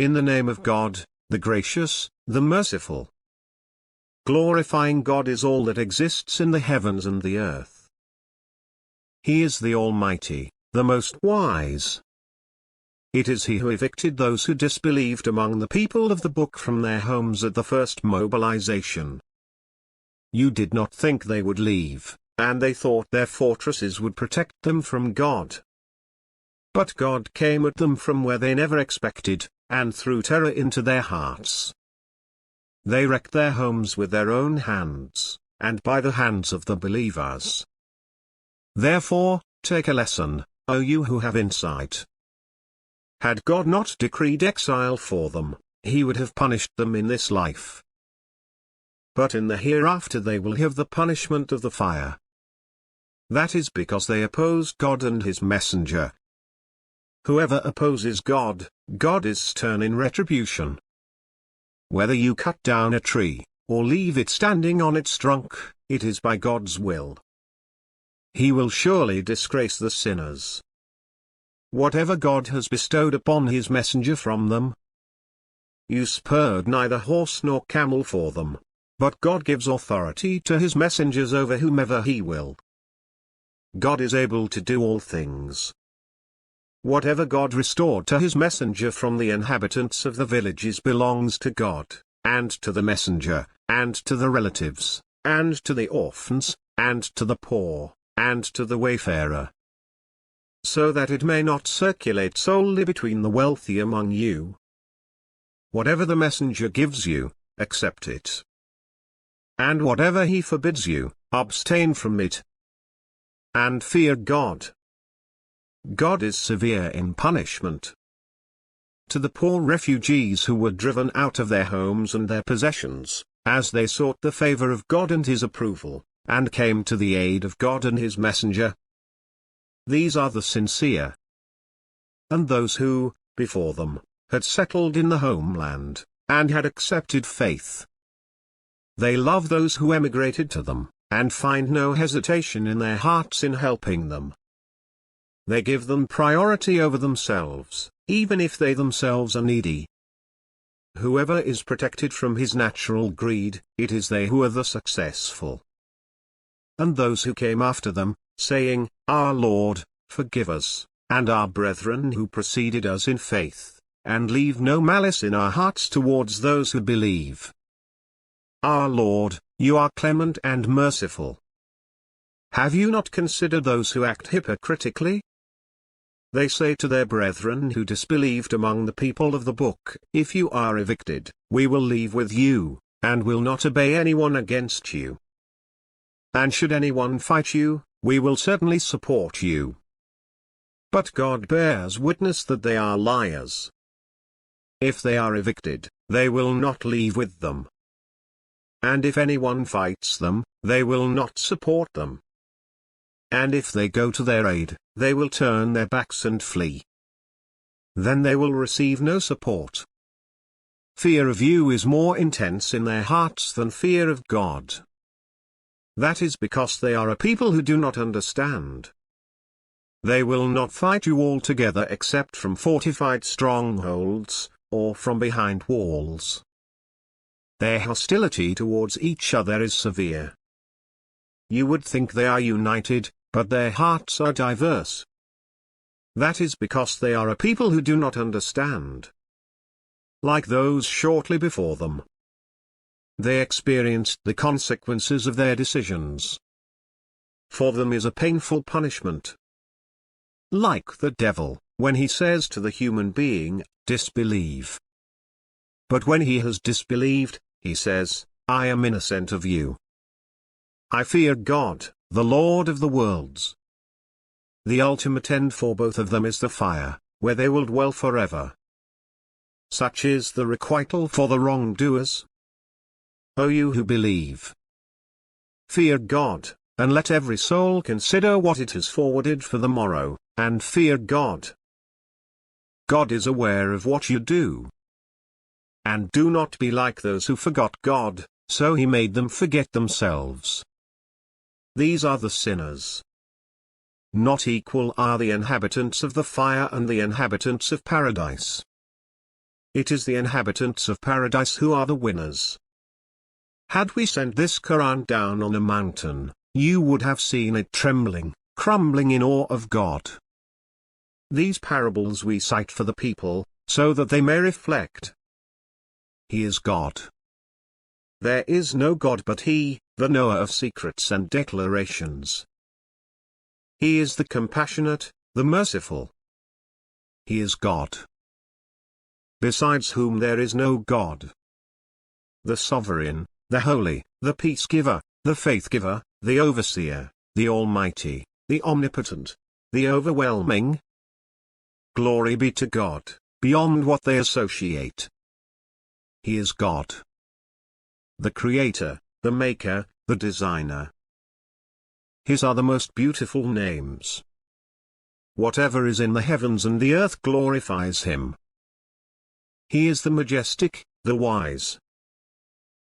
in the name of God, the gracious, the merciful. Glorifying God is all that exists in the heavens and the earth. He is the Almighty, the Most Wise. It is He who evicted those who disbelieved among the people of the book from their homes at the first mobilization. You did not think they would leave, and they thought their fortresses would protect them from God. But God came at them from where they never expected, and threw terror into their hearts. They wrecked their homes with their own hands, and by the hands of the believers. Therefore, take a lesson, O you who have insight. Had God not decreed exile for them, He would have punished them in this life. But in the hereafter they will have the punishment of the fire. That is because they opposed God and His messenger. Whoever opposes God, God is stern in retribution. Whether you cut down a tree, or leave it standing on its trunk, it is by God's will. He will surely disgrace the sinners. Whatever God has bestowed upon His messenger from them, you spurred neither horse nor camel for them, but God gives authority to His messengers over whomever He will. God is able to do all things. Whatever God restored to His messenger from the inhabitants of the villages belongs to God, and to the messenger, and to the relatives, and to the orphans, and to the poor, and to the wayfarer. So that it may not circulate solely between the wealthy among you. Whatever the messenger gives you, accept it. And whatever he forbids you, abstain from it. And fear God. God is severe in punishment. To the poor refugees who were driven out of their homes and their possessions, as they sought the favor of God and His approval, and came to the aid of God and His messenger. These are the sincere. And those who, before them, had settled in the homeland, and had accepted faith. They love those who emigrated to them, and find no hesitation in their hearts in helping them. They give them priority over themselves, even if they themselves are needy. Whoever is protected from his natural greed, it is they who are the successful. And those who came after them, saying, Our Lord, forgive us, and our brethren who preceded us in faith, and leave no malice in our hearts towards those who believe. Our Lord, you are clement and merciful. Have you not considered those who act hypocritically? They say to their brethren who disbelieved among the people of the book, If you are evicted, we will leave with you, and will not obey anyone against you. And should anyone fight you, we will certainly support you. But God bears witness that they are liars. If they are evicted, they will not leave with them. And if anyone fights them, they will not support them. And if they go to their aid, they will turn their backs and flee. Then they will receive no support. Fear of you is more intense in their hearts than fear of God. That is because they are a people who do not understand. They will not fight you altogether except from fortified strongholds, or from behind walls. Their hostility towards each other is severe. You would think they are united, but their hearts are diverse. That is because they are a people who do not understand. Like those shortly before them, they experienced the consequences of their decisions. For them is a painful punishment. Like the devil, when he says to the human being, disbelieve. But when he has disbelieved, he says, I am innocent of you. I fear God, the Lord of the worlds. The ultimate end for both of them is the fire, where they will dwell forever. Such is the requital for the wrongdoers. O you who believe, fear God, and let every soul consider what it has forwarded for the morrow, and fear God. God is aware of what you do. And do not be like those who forgot God, so He made them forget themselves. These are the sinners. Not equal are the inhabitants of the fire and the inhabitants of paradise. It is the inhabitants of paradise who are the winners. Had we sent this Quran down on a mountain, you would have seen it trembling, crumbling in awe of God. These parables we cite for the people, so that they may reflect. He is God. There is no God but He, the knower of secrets and declarations. He is the compassionate, the merciful. He is God, besides whom there is no God. The sovereign, the holy, the peace-giver, the faith-giver, the overseer, the almighty, the omnipotent, the overwhelming. Glory be to God, beyond what they associate. He is God, the creator, the maker, the designer. His are the most beautiful names. Whatever is in the heavens and the earth glorifies Him. He is the majestic, the wise,